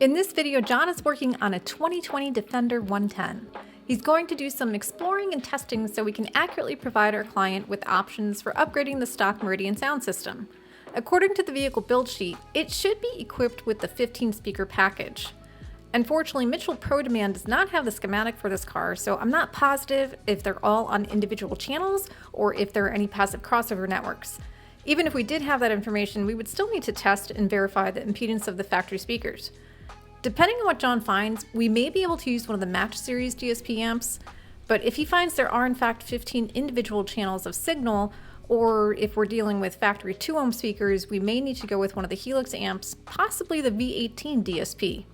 In this video, John is working on a 2020 Defender 110. He's going to do some exploring and testing so we can accurately provide our client with options for upgrading the stock Meridian sound system. According to the vehicle build sheet, it should be equipped with the 15-speaker package. Unfortunately, Mitchell Pro Demand does not have the schematic for this car, so I'm not positive if they're all on individual channels or if there are any passive crossover networks. Even if we did have that information, we would still need to test and verify the impedance of the factory speakers. Depending on what John finds, we may be able to use one of the Match Series DSP amps, but if he finds there are in fact 15 individual channels of signal, or if we're dealing with factory 2-ohm speakers, we may need to go with one of the Helix amps, possibly the V18 DSP.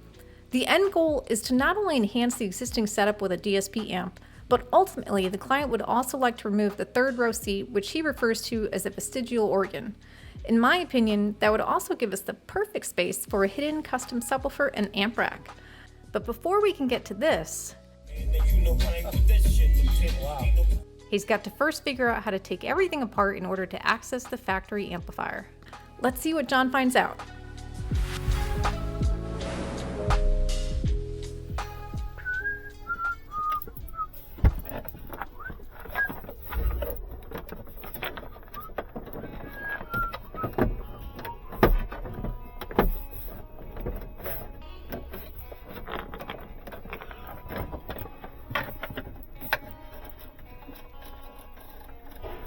The end goal is to not only enhance the existing setup with a DSP amp, but ultimately the client would also like to remove the third row seat, which he refers to as a vestigial organ. In my opinion, that would also give us the perfect space for a hidden custom subwoofer and amp rack. But before we can get to this, he's got to first figure out how to take everything apart in order to access the factory amplifier. Let's see what John finds out.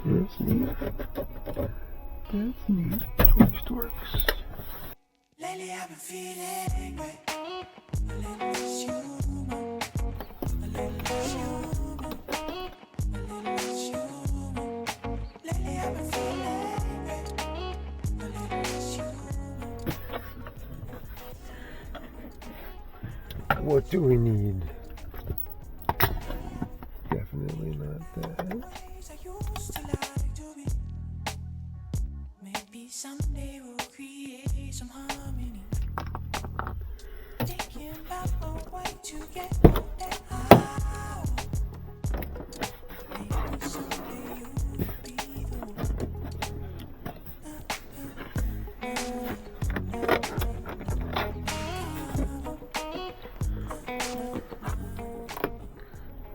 That's neat. That's neat. First works. Lately I've been feeling great. A little less human. A little less human. A little less human. Lately I've been feeling great. A little less human. What do we need? Definitely not that. Someday we'll create some harmony. Thinking about a way to get that high. Maybe someday you'll be the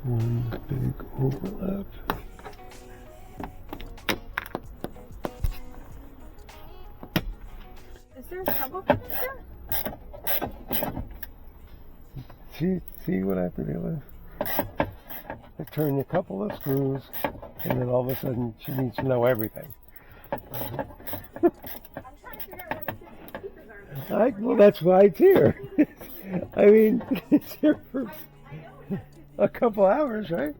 one big overlap. Is there a subwoofer there? See what I have to do with? I turn a couple of screws, and then all of a sudden she needs to know everything. I'm trying to figure out where the 15 speakers are. Well, that's why it's here. I mean, it's here for a couple hours, right?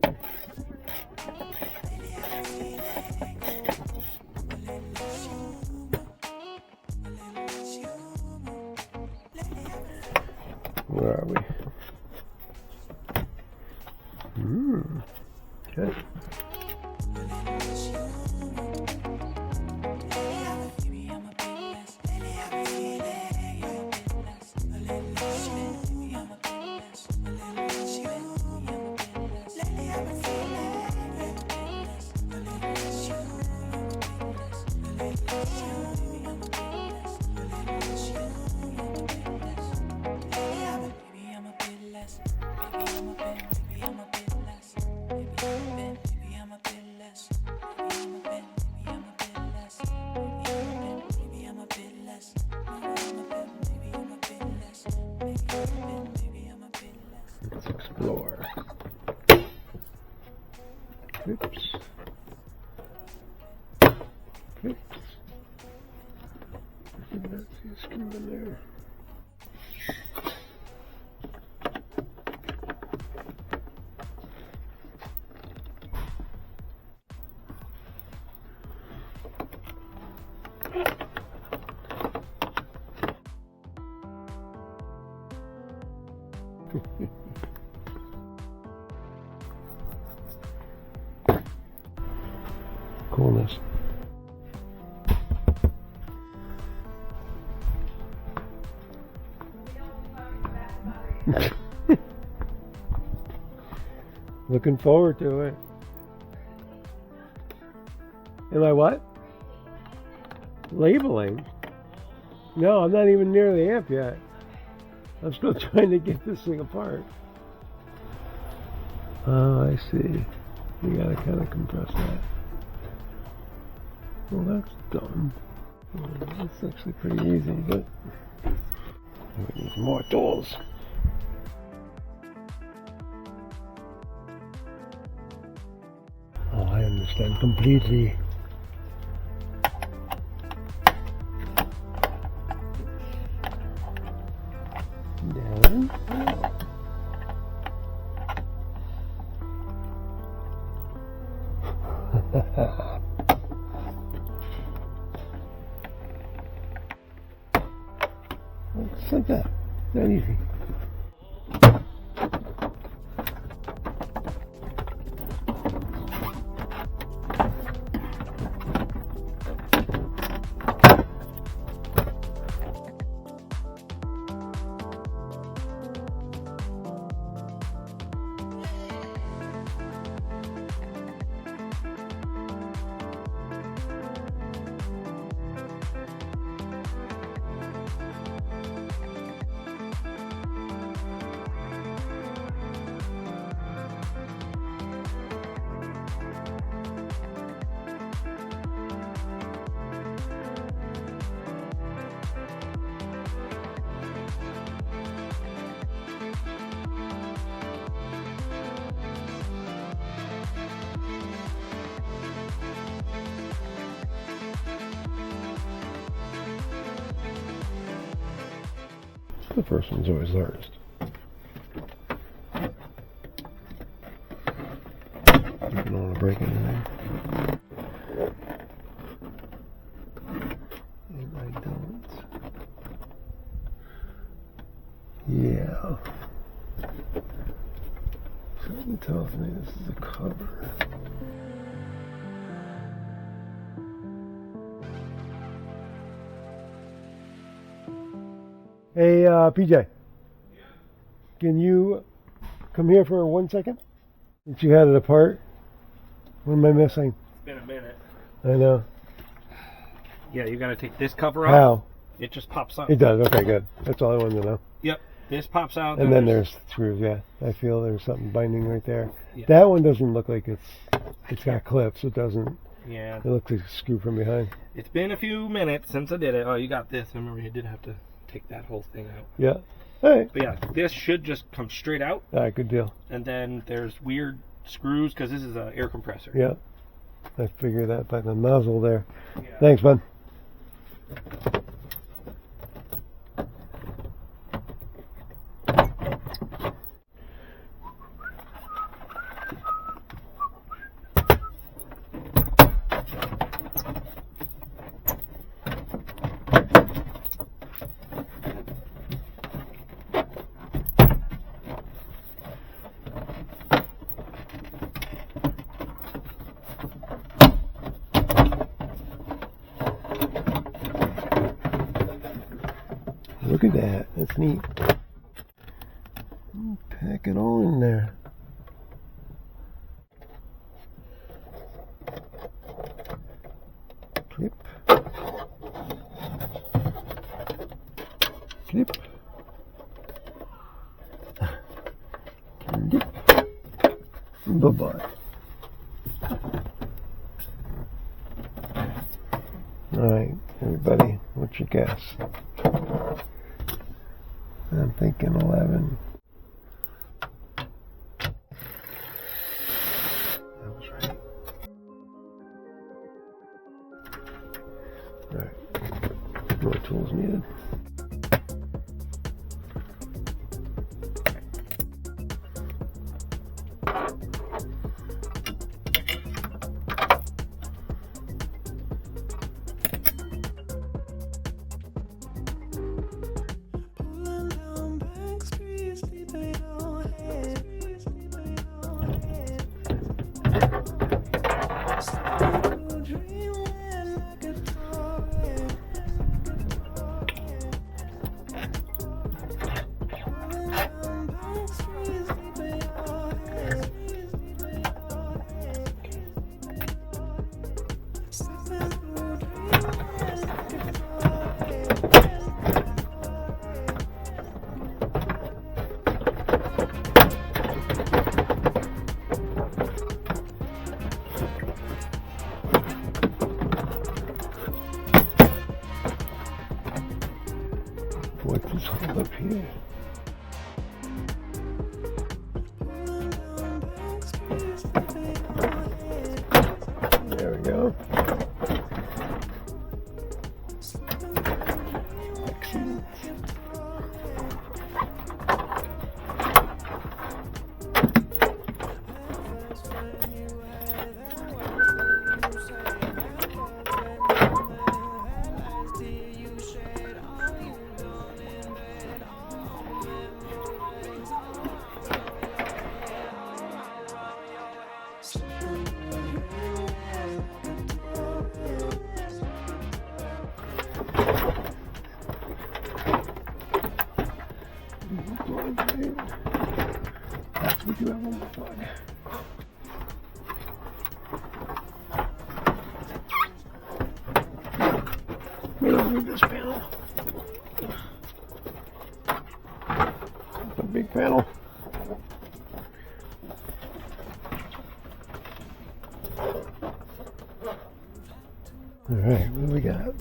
Where are we? Okay. Let's explore. Oops. Oops. I did not see a screw in there. Coolness. Looking forward to it. Am I what? Labeling? No, I'm not even near the amp yet. I'm still trying to get this thing apart. Oh, I see. You gotta kind of compress that. Well, that's dumb. Well, that's actually pretty easy, but we need more tools. Oh, I understand completely. Down. Just like that. That easy. The first one's always the hardest. You don't want to break anything. And I don't. Yeah. Something tells me this is a cover. Hey, PJ. Can you come here for 1 second? Since you had it apart. What am I missing? It's been a minute. I know. Yeah, you gotta take this cover off. How? It just pops up. It does. Okay, good. That's all I wanted to know. Yep. This pops out. And then there's screws. Yeah, I feel there's something binding right there. Yeah. That one doesn't look like it's got clips. It doesn't. Yeah. It looks like a screw from behind. It's been a few minutes since I did it. Oh, you got this. I remember you did have to take that whole thing out. Yeah. All right. But yeah, this should just come straight out. All right. Good deal. And then there's weird screws because this is an air compressor. Yeah. I figured that by the nozzle there. Yeah. Thanks, bud. Look at that. That's neat. Pack it all in there. Clip. Clip. Clip. Bye-bye. Alright, everybody, what's your guess? I'm thinking 11. That was right. Alright. More tools needed. What's this hold up here? There we go. Excellent. That's what you have on the plug. We don't need this panel. It's a big panel. All right, what do we got?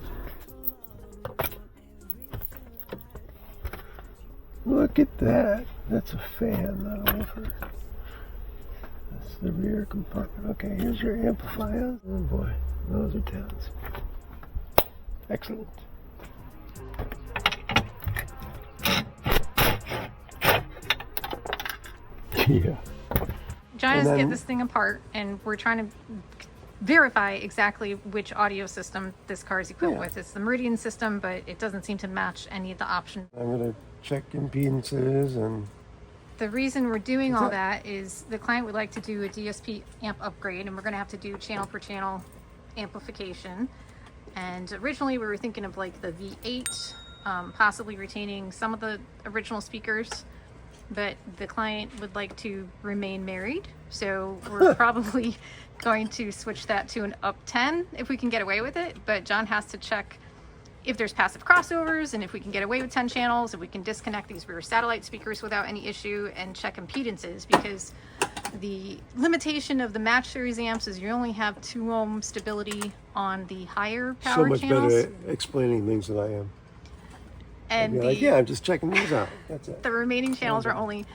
Look at that. That's a fan, not a woofer. That's the rear compartment. Okay, here's your amplifier. Oh boy, those are 10s. Excellent. Yeah. John has to get this thing apart, and we're trying to verify exactly which audio system this car is equipped with. It's the Meridian system, but it doesn't seem to match any of the options. I'm going to check impedances and... The reason we're doing all that is the client would like to do a DSP amp upgrade, and we're going to have to do channel per channel amplification. And originally we were thinking of like the V8, possibly retaining some of the original speakers, but the client would like to remain married, so we're probably going to switch that to an up 10 if we can get away with it. But John has to check if there's passive crossovers, and if we can get away with 10 channels, if we can disconnect these rear satellite speakers without any issue, and check impedances, because the limitation of the match series amps is you only have 2 ohm stability on the higher power so much channels. better at explaining things than I am. And like, yeah, I'm just checking these out. That's it. The remaining channels are only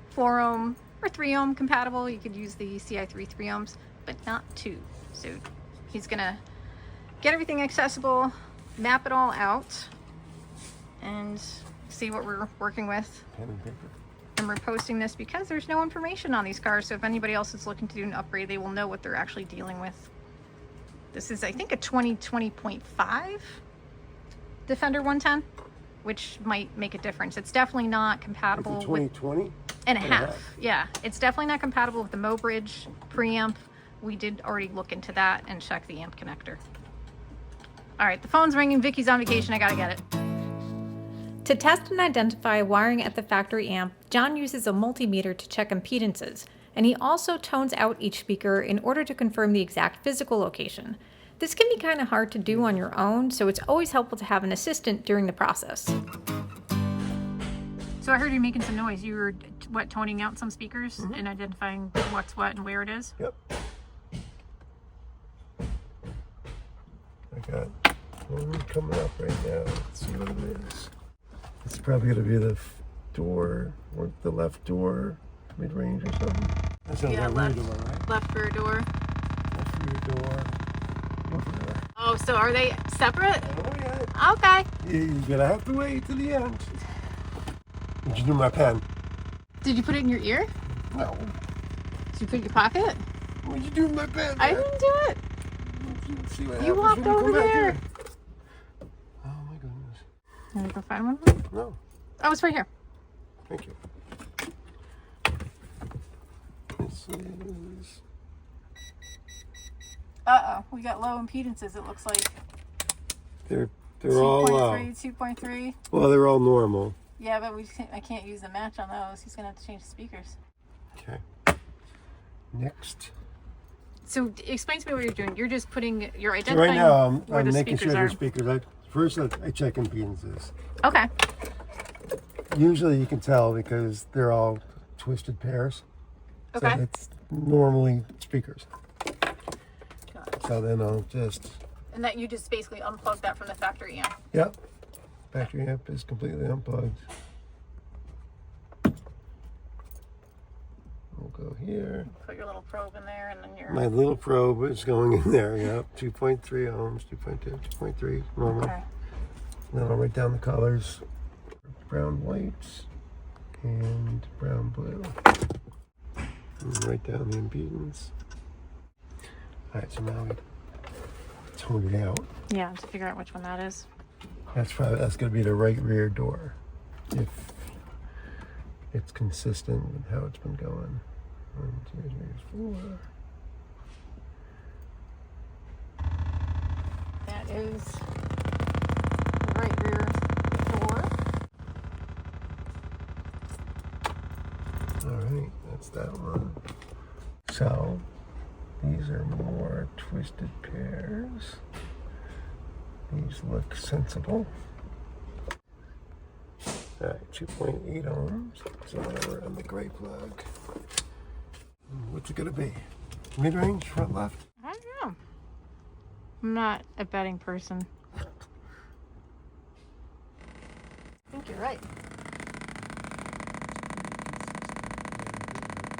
4 ohm or 3 ohm compatible. You could use the CI3 3 ohms, but not 2. So he's gonna get everything accessible, map it all out, and see what we're working with. Pen and paper. And we're posting this because there's no information on these cars, so if anybody else is looking to do an upgrade, they will know what they're actually dealing with. This is, I think, a 2020.5 Defender 110, which might make a difference. It's definitely not compatible with 2020 and a half. Yeah, it's definitely not compatible with the Mobridge preamp. We did already look into that and check the amp connector. All right, the phone's ringing. Vicky's on vacation. I gotta get it. To test and identify wiring at the factory amp, John uses a multimeter to check impedances, and he also tones out each speaker in order to confirm the exact physical location. This can be kind of hard to do on your own, so it's always helpful to have an assistant during the process. So I heard you making some noise. You were, what, toning out some speakers and identifying what's what and where it is? Yep. I got one coming up right now. Let's see what it is. It's probably going to be the door, or the left door, mid-range or something. That sounds like rear door, right? Left rear door. Left rear door. Left rear. Oh, so are they separate? Oh, yeah. Okay. You're going to have to wait to the end. Did you do my pen? Did you put it in your ear? No. Did you put it in your pocket? What'd you do with my pen? I didn't do it. Let's see what You happens walked when you over come back there. here. Oh, my goodness. Can we go find one? No. Oh, it's right here. Thank you. This is... Uh-oh, we got low impedances, it looks like. They're all 2.3, 2.3. well, they're all normal. Yeah, but I can't use the match on those. He's gonna have to change the speakers. Okay. Next. So explain to me what you're doing. You're just putting, you're So identifying right now, where I'm the making sure speakers they're are. speakers. First, I check impedances. Okay. Usually you can tell because they're all twisted pairs. Okay. So it's normally speakers. Got it. So then I'll just, And that you just basically unplug that from the factory amp. yep, factory amp is completely unplugged. We'll go here. Put your little probe in there, and then your. My little probe is going in there, yep. 2.3 ohms, 2.2, 2.3 normal. Okay. Then I'll write down the colors. Brown, white, and brown, blue. And write down the impedance. Alright, so now we tone it out. Yeah, to figure out which one that is. That's going to be the right rear door. If it's consistent with how it's been going. 1, 2, 3, 4. That is the right rear door. Alright, that's that one. So, these are more twisted pairs. These look sensible. Alright, 2.8 ohms. So now we're on the gray plug. What's it gonna be? Mid-range, front left? I don't know. I'm not a betting person. I think you're right.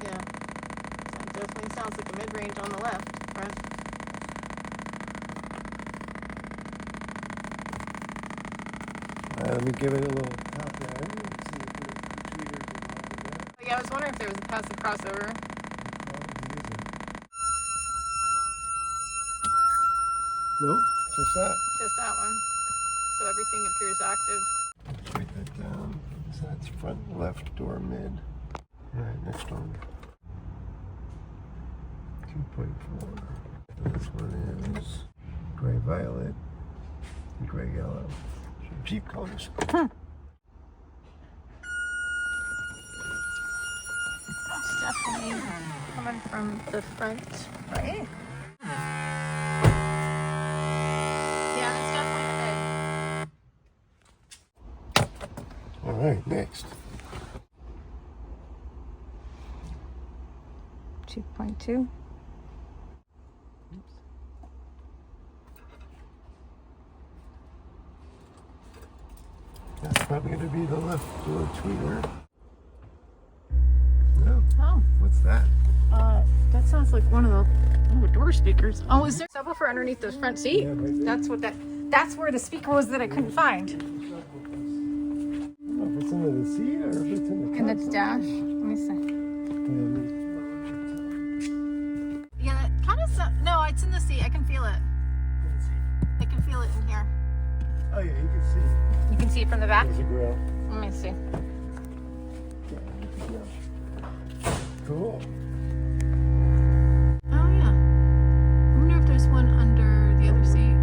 Yeah. That definitely sounds like a mid-range on the left, right? Let me give it a little tap there. See if the tweeters are over there. Yeah, I was wondering if there was a passive crossover. Nope, just that. Just that one. So everything appears active. Let's write that down. So that's front left door mid. Alright, next one. 2.4. This one is gray violet and gray yellow. Jeep colors. It's definitely coming from the front, right? Yeah, it's definitely Alright, next. 2.2. That's probably going to be the left door tweeter. No. Oh, What's that? that sounds like one of the door speakers. Oh, is there a subwoofer underneath the front seat? Yeah, right there. That's where the speaker was that I couldn't find. I don't know if it's under the seat or if it's in the In the console. dash. Let me see. Yeah, Yeah, that kind of no, it's in the seat. I can feel it. I can feel it in here. oh yeah, you can see. You can see it from the back. There's a grill. Let me see. Cool. Oh yeah. I wonder if there's one under the other seat.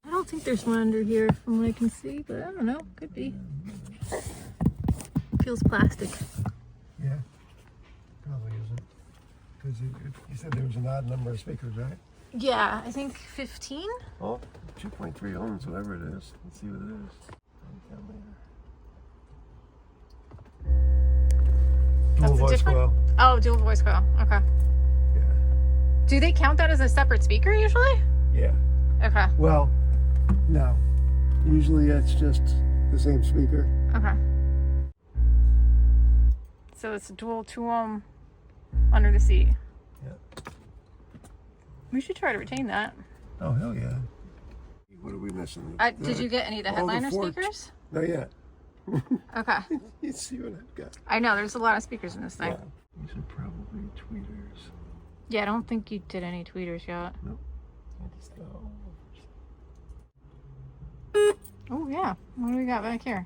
I don't think there's one under here from what I can see, but I don't know. Could be. Feels plastic. Yeah, probably isn't. Because you said there was an odd number of speakers, right? Yeah, I think 15. Oh, 2.3 ohms, whatever it is. Let's see what it is. Down there. That's Dual a voice different- coil. Oh, dual voice coil. Okay. Yeah. Do they count that as a separate speaker usually? Yeah. Okay. Well, no. Usually it's just the same speaker. Okay. So it's a dual 2 ohm under the seat. Yeah. We should try to retain that. Oh, hell yeah. What are we missing? Did you get any of the all the headliner four- speakers? Not yet. Okay. You see what I've got. I know, there's a lot of speakers in this thing. Yeah. These are probably tweeters. Yeah, I don't think you did any tweeters yet. Nope. That's the Oh, yeah. What do we got back here?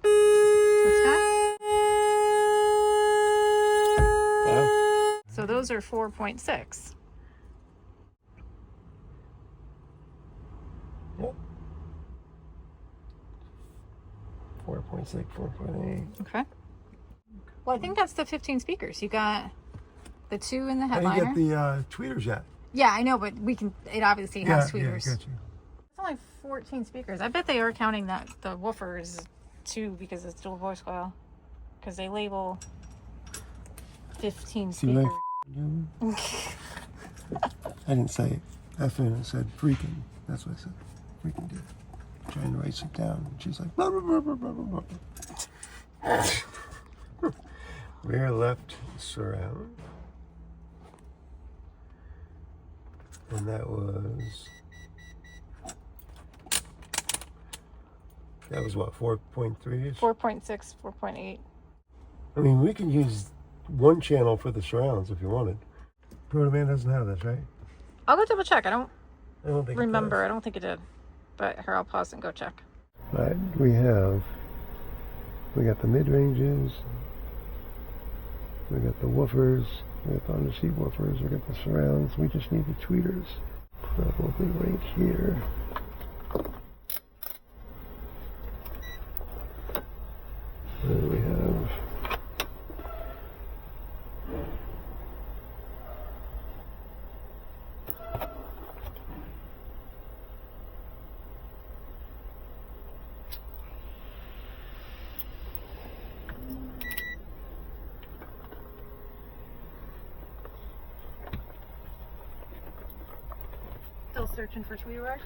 This guy? Wow. So those are 4.6. Yep. 4.6, 4.8. Okay. Well, I think that's the 15 speakers. You got the 2 in the I headliner. didn't get the tweeters yet. Yeah, I know, but it obviously has tweeters. Yeah, got you. It's only 14 speakers. I bet they are counting that the woofer is 2 because it's dual voice coil. because they label 15 See what speakers. I didn't say it. That's when I said freaking. That's what I said. Freaking did. Trying to write it down. And she's like, blah, blah, blah, blah, blah, blah, blah. Rear left surround. And that was what, 4.3-ish? 4.6, 4.8. I mean, we can use one channel for the surrounds if you wanted. Protoman doesn't have this, right? I'll go double check. I don't think remember. I don't think it did. But here, I'll pause and go check. Right, we got the mid-ranges, we got the woofers, we got the underseat woofers, we got the surrounds. We just need the tweeters. Probably right here. Then we have Still searching for tweeter wire?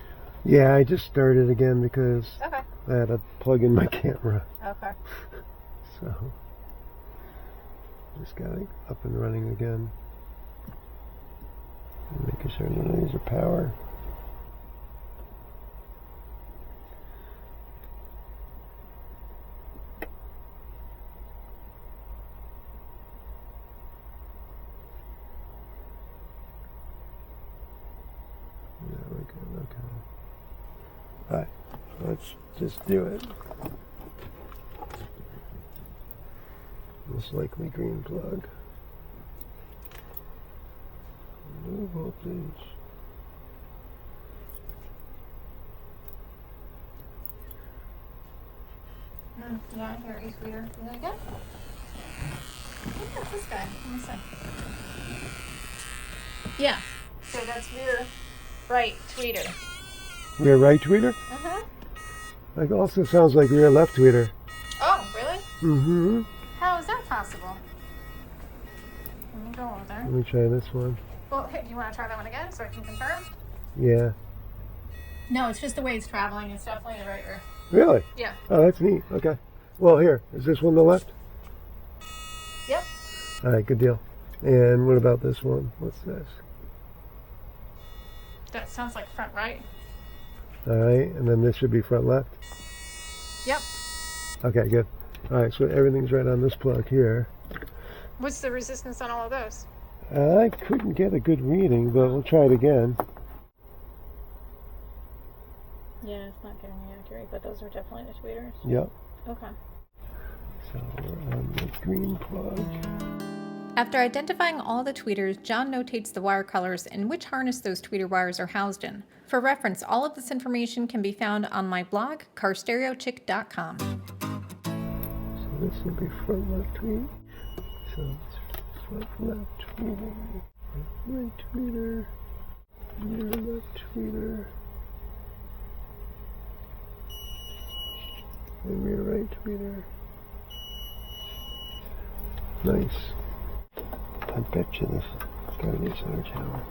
yeah, I just started again because Okay. I had to plug in my camera. Okay. So just got it up and running again. Making sure none of these are power. Yeah, we're good, okay. Alright, let's just do it. Most likely green plug. Low voltage. Yeah, here, ace reader. Is that good? Look at this guy. Let me see. Yeah. So that's rear right tweeter. Rear right tweeter? Uh-huh. That also sounds like rear left tweeter. Oh, really? Mm-hmm. How is that possible? Let me go over there. Let me try this one. Well, hey, do you want to try that one again so I can confirm? Yeah. No, it's just the way it's traveling. It's definitely the right rear. Really? Yeah. Oh, that's neat. Okay. Well, here. Is this one the left? Yep. All right, good deal. And what about this one? What's this? That sounds like front right. All right, and then this should be front left? Yep. Okay, good. All right, so everything's right on this plug here. What's the resistance on all of those? I couldn't get a good reading, but we'll try it again. Yeah, it's not getting me accurate, but those are definitely the tweeters. Yep. Okay. So we're on the green plug. After identifying all the tweeters, John notates the wire colors and which harness those tweeter wires are housed in. For reference, all of this information can be found on my blog, carstereochick.com. So this will be front left tweet. So it's front left tweeter, right tweeter, rear left tweeter, and rear right tweeter. Nice. I bet you this has got to be a center channel.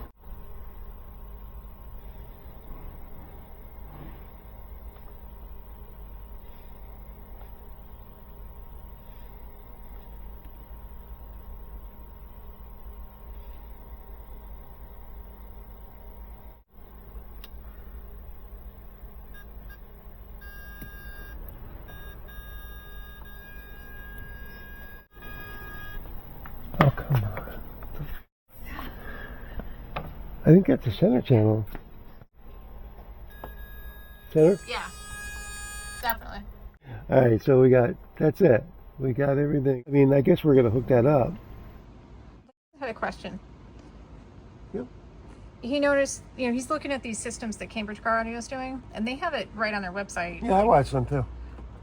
Oh, come on. I think that's a center channel. Center? Yeah, definitely. All right, so that's it. We got everything. I mean, I guess we're going to hook that up. I had a question. Yep. He noticed, he's looking at these systems that Cambridge Car Audio is doing, and they have it right on their website. Yeah, I watched them too.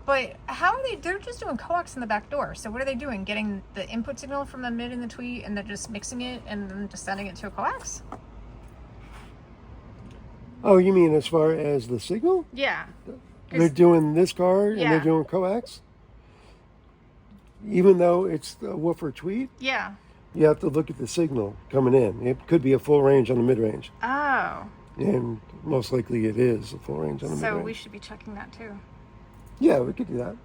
But how are they're just doing coax in the back door. So what are they doing? Getting the input signal from the mid and the tweet, and they're just mixing it and then just sending it to a coax? Oh, you mean as far as the signal? Yeah. They're doing this card and Yeah. they're doing coax? even though it's the woofer tweet, Yeah. you have to look at the signal coming in. It could be a full range on the mid-range. Oh. And most likely it is a full range on the mid-range. So we should be checking that too. Yeah, we could do that.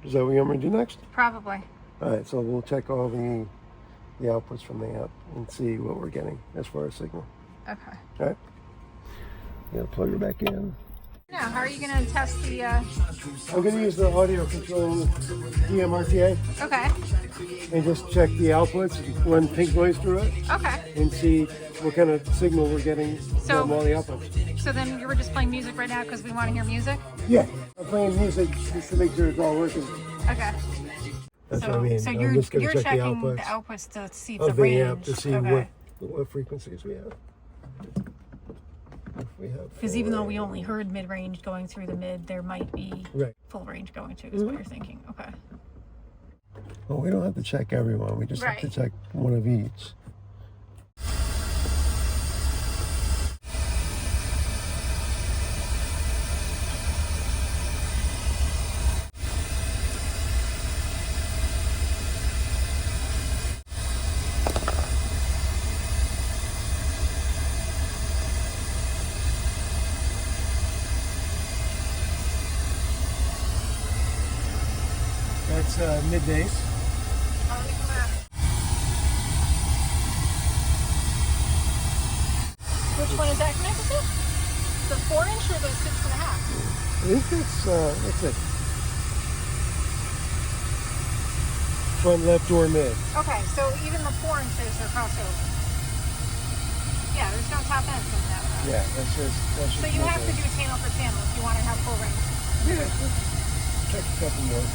Is that what you want me to do next? Probably. All right, so we'll check all the outputs from the amp and see what we're getting as far as signal. Okay. All right. You gotta plug her back in. Now, how are you going to test the... I'm going to use the audio control DMRTA Okay. and just check the outputs and run pink noise through it Okay. and see what kind of signal we're getting So- from all the outputs. So then you were just playing music right now because we want to hear music? Yeah, I'm playing music just to make sure it's all working. Okay. That's so, what I mean. So I'm you're just going to check the checking the outputs outputs to see of the range. the amp to see Okay. what frequencies we have. If we have Because full even though we range. only heard mid-range going through the mid, there might be Right. full range going to, is what you're thinking. Okay. Well, we don't have to check everyone. We just have to Right. check one of each. That's mid-bass. Which one is that connected to? The 4-inch or the 6.5? I think that's it. Front left or mid. Okay, so even the 4-inches are crossover. Yeah, there's no top ends in that. Yeah, that's just So you have to do channel for channel if you want to have full range. Yeah, just check a couple more.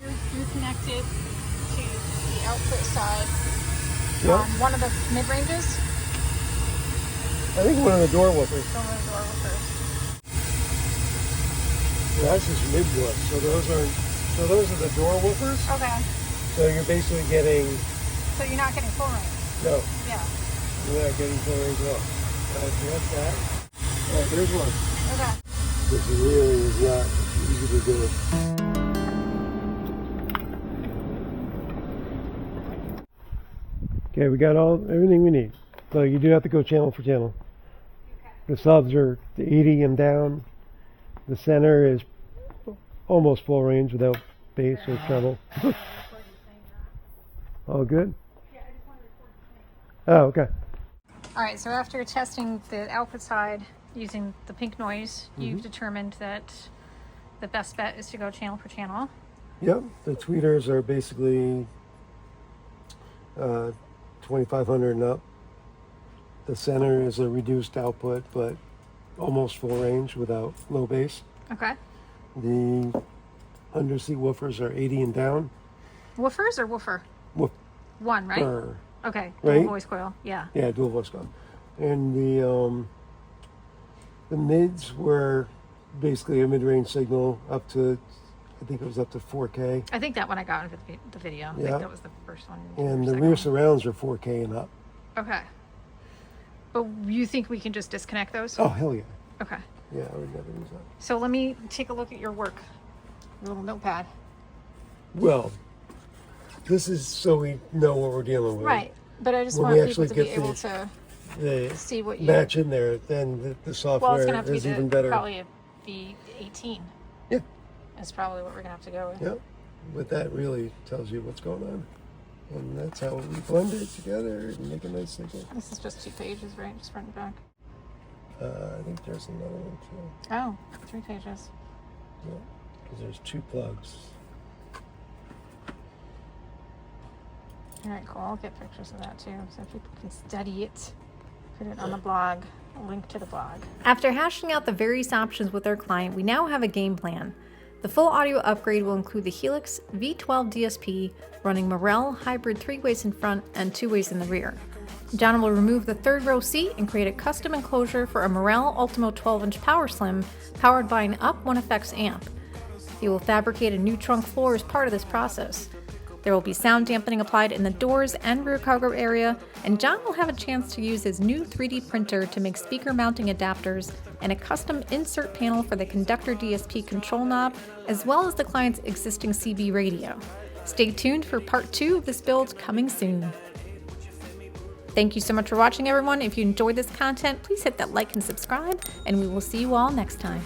You're connected to the output side Yep. on one of the mid-ranges. I think one of the door woofers. One of the door woofers. Yeah, that's just mid-woof. So those are the door woofers. Okay. So you're basically getting So you're not getting full range. no, Yeah. you're not getting full range at all. So that's that. All right, there's one. Okay. This really is not easy to do. Okay, we got everything we need. So you do have to go channel for channel. The subs are the 80 and down. The center is almost full range without bass or treble. All good? Oh, okay. All right, so after testing the output side using the pink noise, you've determined that the best bet is to go channel per channel. Yep, the tweeters are basically 2500 and up. The center is a reduced output, but almost full range without low bass. Okay. The underseat woofers are 80 and down. Woofers or woofer? Woof. One, right? er, Okay. Right? Dual voice coil. Yeah. Yeah, dual voice coil. And the mids were basically a mid-range signal up to, I think it was up to 4K. I think that one I got in the video. I Yeah. think that was the first one. And or the second rear one. surrounds are 4K and up. Okay. But you think we can just disconnect those? Oh, hell yeah. Okay. Yeah, I would never use that. So let me take a look at your work. Your little notepad. Well, this is so we know what we're dealing with. Right. But I just When want we people actually to be get able the- to The see what you... match in there, then the Well, it's software going to have to be is even better. probably be 18. Yeah. That's probably what we're going to have to go with. Yeah. But that really tells you what's going on. And that's how we blend it together and make a nice signal. This is just 2 pages, right? Just front and back. I think there's another one too. Oh, 3 pages. Yeah, because there's 2 plugs. All right, cool. I'll get pictures of that too, so people can study it. Put it on the blog. A link to the blog. After hashing out the various options with our client, we now have a game plan. The full audio upgrade will include the Helix V12 DSP running Morel hybrid 3-ways in front and 2-ways in the rear. John will remove the 3rd row seat and create a custom enclosure for a Morel Ultimo 12-inch Power Slim powered by an Up 1FX amp. He will fabricate a new trunk floor as part of this process. There will be sound dampening applied in the doors and rear cargo area, and John will have a chance to use his new 3D printer to make speaker mounting adapters and a custom insert panel for the conductor DSP control knob, as well as the client's existing CB radio. Stay tuned for part 2 of this build coming soon. Thank you so much for watching, everyone. If you enjoyed this content, please hit that like and subscribe, and we will see you all next time.